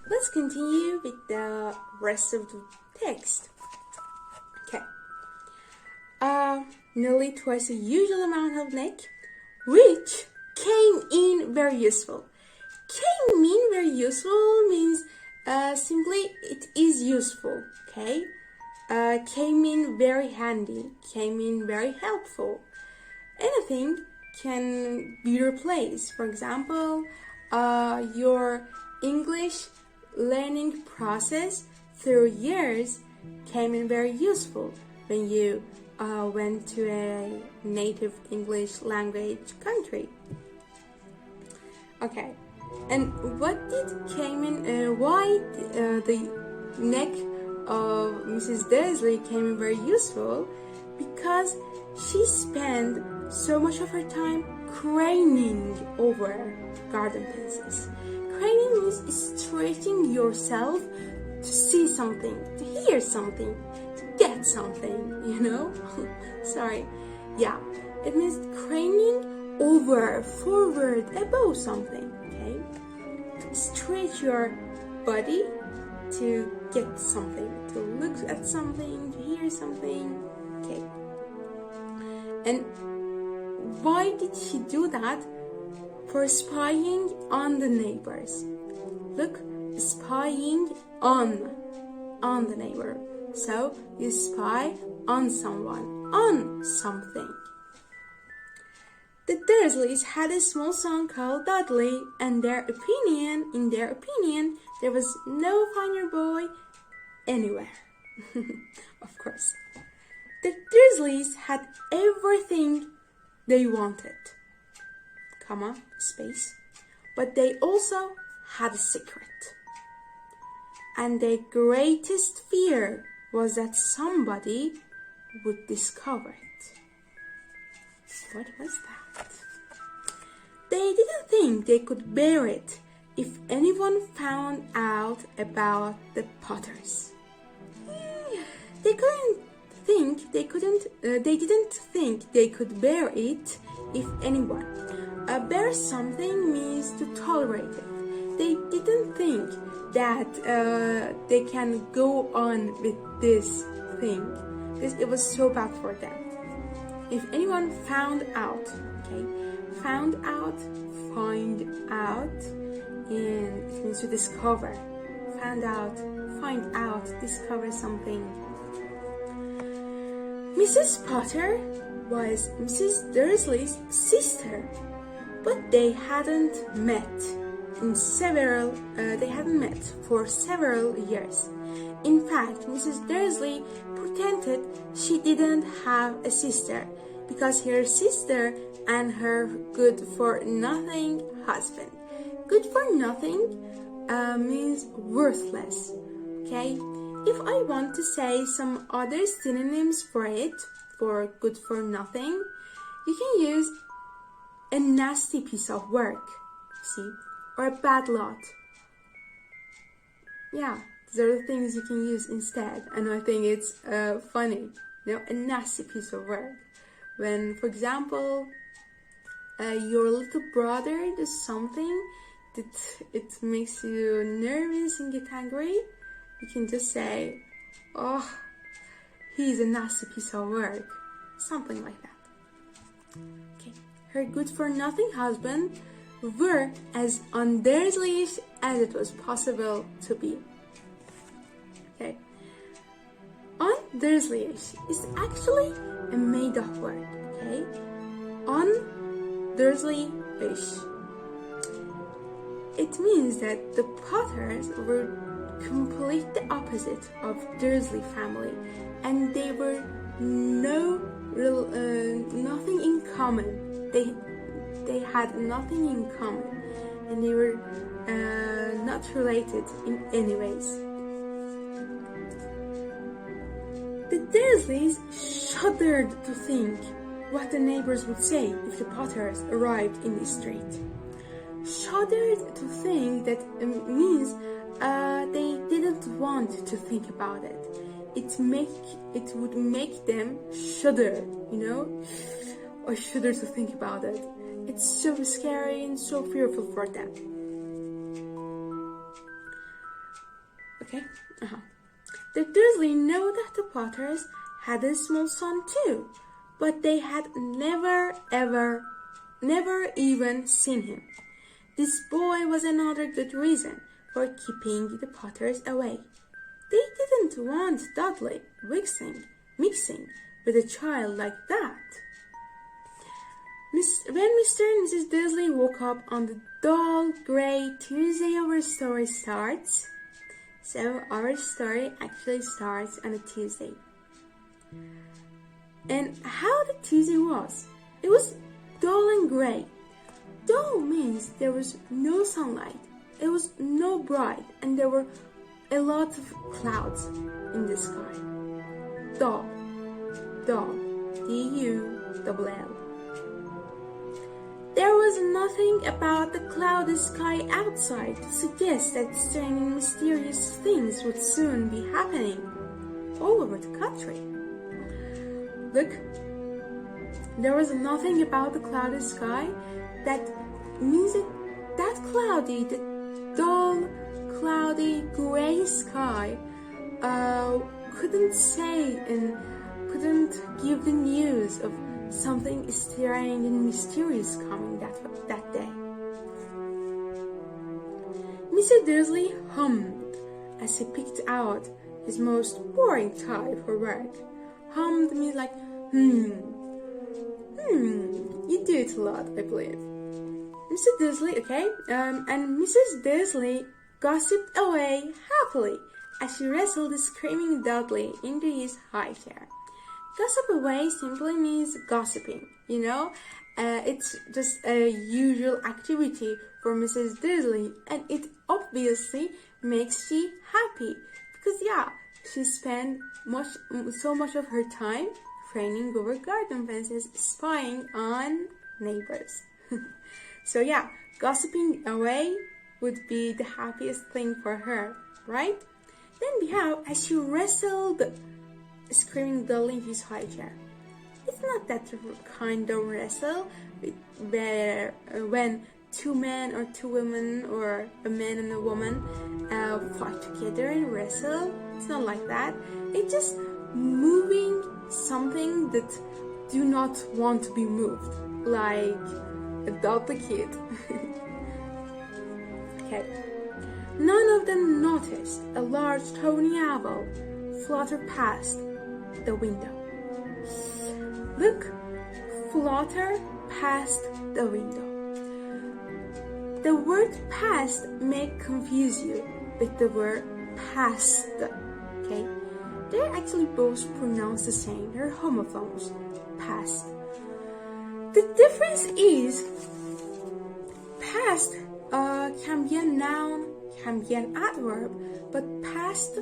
let's continue with the rest of the text. Okay. Nearly twice the usual amount of neck, which came in very useful. Came in very useful means simply it is useful, okay? Came in very handy, came in very helpful. Anything can be replaced. For example, your English learning process through years came in very useful when you went to a native English language country. Okay, and what did came in? Why the neck of Mrs. Dursley came in very useful? Because she spent so much of her time craning over garden pieces. Craning means stretching yourself to see something, to hear something, to get something, you know? Sorry. Yeah, it means craning over, forward, above something, okay? Stretch your body to get something, to look at something, to hear something, okay? And why did she do that? For spying on the neighbors. Look, spying on the neighbor. So you spy on someone, on something. The Dursleys had a small son called Dudley, and in their opinion, there was no finer boy anywhere. Of course. The Dursleys had everything they wanted, comma, space, but they also had a secret. And their greatest fear was that somebody would discover it. What was that? They didn't think they could bear it if anyone found out about the Potters. They didn't think they could bear it if anyone. Bear something means to tolerate it. They didn't think that they can go on with this thing because it was so bad for them. If anyone found out, okay, find out, and it means to discover. Find out, discover something. Mrs. Potter was Mrs. Dursley's sister, but they hadn't met for several years. In fact, Mrs. Dursley pretended she didn't have a sister because her sister and her good-for-nothing husband. Good-for-nothing means worthless, okay? If I want to say some other synonyms for it, for good-for-nothing, you can use a nasty piece of work, see, or a bad lot. Yeah, these are the things you can use instead, and I think it's funny, you know, a nasty piece of work. When, for example, your little brother does something that it makes you nervous and get angry, you can just say, oh, he's a nasty piece of work. Something like that. Okay. Her good-for-nothing husband were as un-Dursleyish as it was possible to be. Okay. Un-Dursleyish is actually a made-up word. Okay. Un-Dursleyish. It means that the Potters were complete the opposite of Dursley family, and they were nothing in common. They had nothing in common, and they were not related in any ways. The Dursleys shuddered to think what the neighbors would say if the Potters arrived in the street. Shuddered to think that means they didn't want to think about it. It would make them shudder, you know, or shudder to think about it. It's so scary and so fearful for them. Okay? The Dursley know that the Potters had a small son too, but they had never even seen him. This boy was another good reason for keeping the Potters away. They didn't want Dudley mixing with a child like that. When Mr. and Mrs. Dursley woke up on the dull, grey Tuesday, our story starts. So our story actually starts on a Tuesday. And how the Tuesday was? It was dull and grey. Dull means there was no sunlight, it was no bright, and there were a lot of clouds in the sky. Dull, D-U-L-L. There was nothing about the cloudy sky outside to suggest that strange and mysterious things would soon be happening all over the country. Look, there was nothing about the cloudy sky that means that cloudy, the dull, cloudy, grey sky couldn't say and couldn't give the news of something strange and mysterious coming that day. Mr. Dursley hummed as he picked out his most boring tie for work. Hummed means like, you do it a lot, I believe. Mr. Dursley, okay, and Mrs. Dursley gossiped away happily as she wrestled the screaming Dudley into his high chair. Gossip away simply means gossiping, you know? It's just a usual activity for Mrs. Dursley, and it obviously makes she happy because, she spent so much of her time craning over garden fences, spying on neighbors. So gossiping away would be the happiest thing for her, right? Then we have as she wrestled screaming Dudley in his high chair. It's not that kind of wrestle where when two men or two women or a man and a woman fight together and wrestle. It's not like that. It's just moving something that do not want to be moved, like a Dudley kid. Okay. None of them noticed a large tawny owl flutter past the window. Look, flutter past the window. The word past may confuse you with the word past, okay? They're actually both pronounced the same. They're homophones. Past. The difference is past can be a noun, can be an adverb, but past,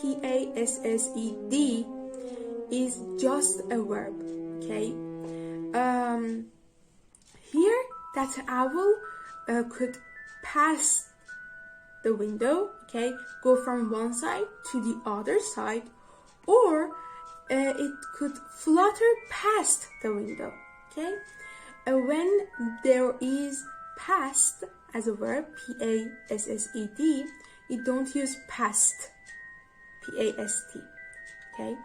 P-A-S-S-E-D, is just a verb, okay? Here, that owl could pass the window, okay, go from one side to the other side, or it could flutter past the window, okay? When there is past as a verb, P-A-S-S-E-D, you don't use past, P-A-S-T, okay?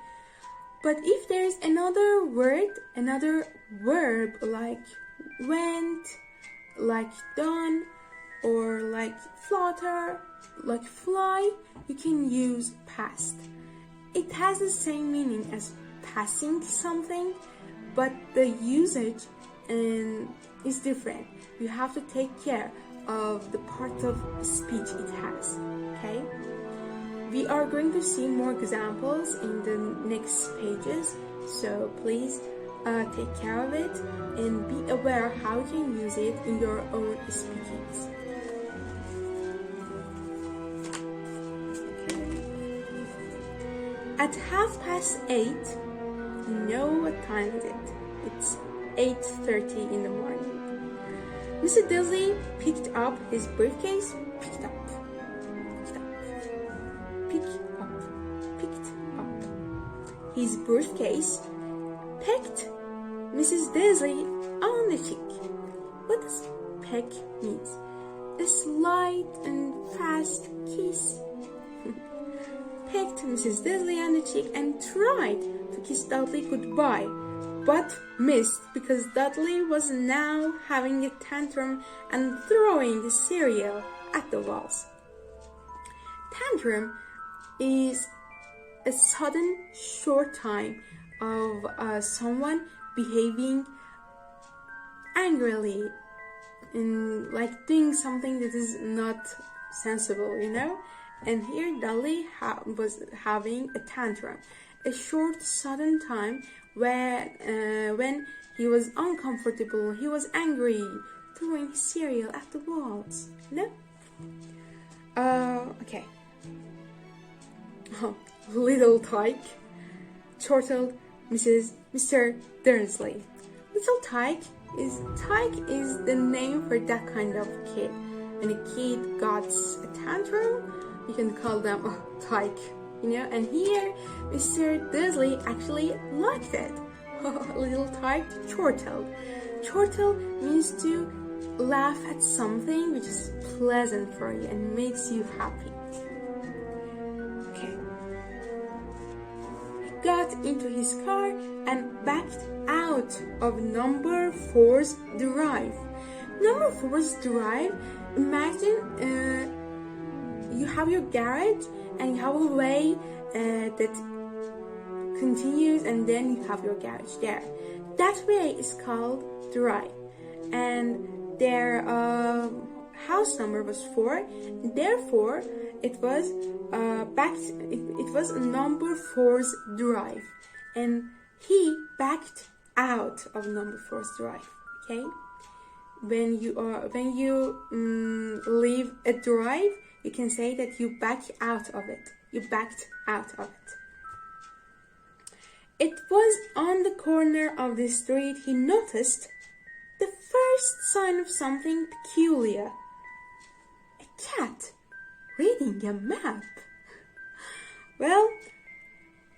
But if there is another word, another verb like went, like done, or like flutter, like fly, you can use past. It has the same meaning as passing something, but the usage is different. You have to take care of the part of speech it has, okay? We are going to see more examples in the next pages, so please take care of it and be aware how you can use it in your own speakings. At 8:30, you know what time is it? It's 8:30 in the morning. Mr. Dursley picked up his briefcase, picked up. His briefcase, pecked Mrs. Dursley on the cheek. What does peck mean? A slight and fast kiss. pecked Mrs. Dursley on the cheek and tried to kiss Dudley goodbye, but missed because Dudley was now having a tantrum and throwing the cereal at the walls. Tantrum is a sudden short time of someone behaving angrily and like doing something that is not sensible, And here Dudley was having a tantrum, a short sudden time when he was uncomfortable, he was angry, throwing his cereal at the walls, Okay. Little Tyke chortled Mr. Dursley. Little Tyke is the name for that kind of kid. When a kid got a tantrum, you can call them Tyke, And here, Mr. Dursley actually liked it. Little Tyke chortled. Chortle means to laugh at something which is pleasant for you and makes you happy. Okay. He got into his car and backed out of number 4's drive. Number 4's drive, imagine you have your garage and you have a way that continues and then you have your garage there. That way is called drive. And their house number was 4, therefore it was it was number 4's drive, and he backed out of number 4's drive. Okay, when you leave a drive, you can say that you back out of it. You backed out of it. It was on the corner of the street he noticed the first sign of something peculiar. A cat reading a map. Well,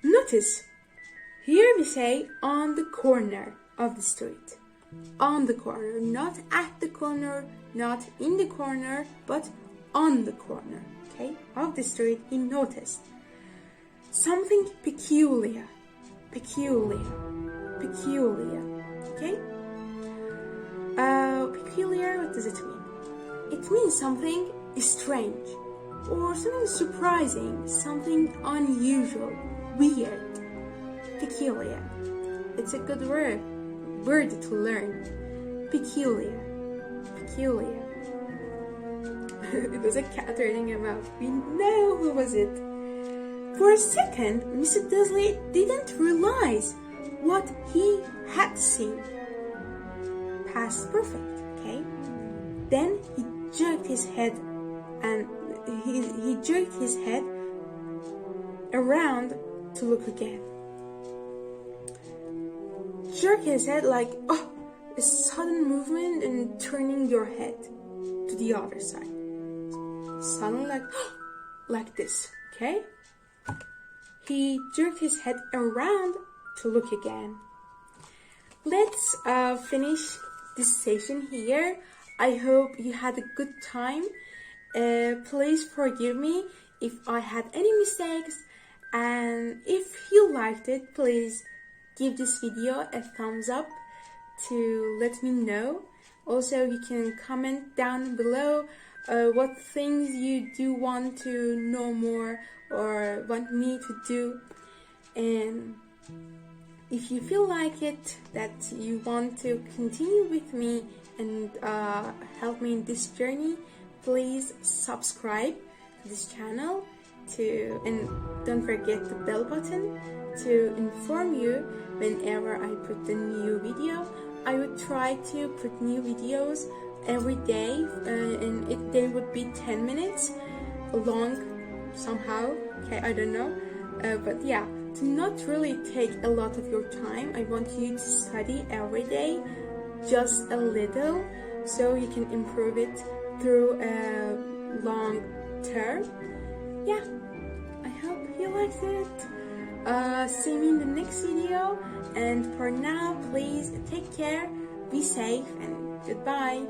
notice, here we say on the corner of the street. On the corner, not at the corner, not in the corner, but on the corner, okay, of the street. He noticed something peculiar, okay? Peculiar, what does it mean? It means something strange, or something surprising, something unusual, weird. Peculiar. It's a good word to learn. Peculiar. It was a cat reading a map. We know who was it. For a second, Mr. Dursley didn't realize what he had seen. Past perfect, okay? Then he jerked his head and he jerked his head around to look again. Jerk his head like a sudden movement and turning your head to the other side. Suddenly like this, okay? He jerked his head around to look again. Let's finish this session here. I hope you had a good time. Please forgive me if I had any mistakes, and if you liked it, please give this video a thumbs up to let me know. Also, you can comment down below what things you do want to know more or want me to do, and if you feel like it, that you want to continue with me and help me in this journey, please subscribe to this channel and don't forget the bell button to inform you whenever I put the new video. I would try to put new videos every day, and they would be 10 minutes long somehow. Okay, I don't know, but yeah, to not really take a lot of your time. I want you to study every day, just a little, so you can improve it through a long term. Yeah, I hope you liked it. See me in the next video, and for now, please take care, be safe, and goodbye.